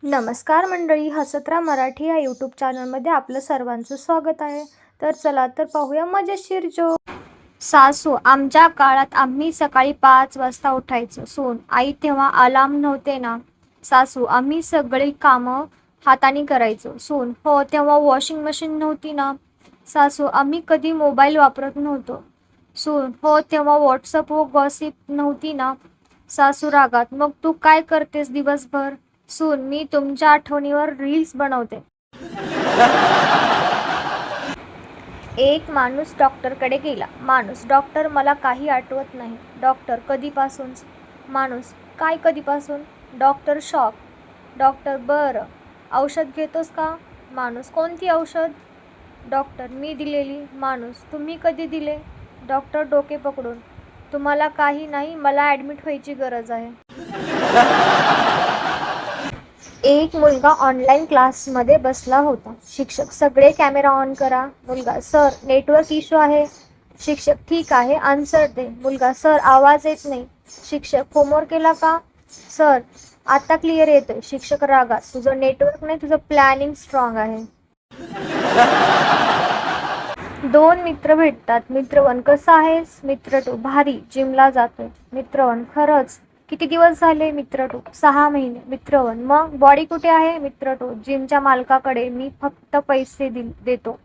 नमस्कार मंडळी, हसतरा मराठी या यूट्यूब चॅनलमध्ये आपलं सर्वांचं स्वागत आहे. तर चला तर पाहूया मजेशीर जोक. सासू: आमच्या काळात आम्ही सकाळी 5 वाजता उठायचो. सून: आई, तेव्हा अलार्म नव्हते ना? सासू: आम्ही सगळी कामं हाताने करायचो. सून: हो, तेव्हा वॉशिंग मशीन नव्हती ना? सासू: आम्ही कधी मोबाईल वापरत नव्हतो. सून: हो, तेव्हा व्हॉट्सअप व गॉसिप नव्हती ना? सासू रागात: मग तू काय करतेस दिवसभर? सून: मी तुमच्या आठवणीवर रील्स बनवते. एक माणूस डॉक्टरकडे गेला. माणूस: डॉक्टर, मला काही आठवत नाही. डॉक्टर: कधीपासून? माणूस: काय कधीपासून? Doctor shock. डॉक्टर: बरं, औषध घेतोस का? माणूस: कोणती औषध? डॉक्टर: मी दिलेली. माणूस: तुम्ही कधी दिले? डॉक्टर डोके पकडून: तुम्हाला काही नाही, मला ॲडमिट व्हायची गरज आहे. एक मुलगा ऑनलाईन क्लासमध्ये बसला होता. शिक्षक: सगळे कॅमेरा ऑन करा. मुलगा: सर, नेटवर्क इश्यू आहे. शिक्षक: ठीक आहे, आन्सर दे. मुलगा: सर, आवाज येत नाही. शिक्षक: होमवर्क केला का? सर: आता क्लिअर येतोय. शिक्षक रागात: तुझं नेटवर्क नाही, तुझं प्लॅनिंग स्ट्रॉंग आहे. दोन मित्र भेटतात. मित्र 1: कसा आहेस? मित्र 2: भारी, जिमला जातोय. मित्र 1: खरंच? किती दिवस झाले? मित्र 2: 6 महिने. मित्र 1: मग बॉडी कुठे आहे? मित्र 2: जिमच्या मालकाकडे, मी फक्त पैसे देतो.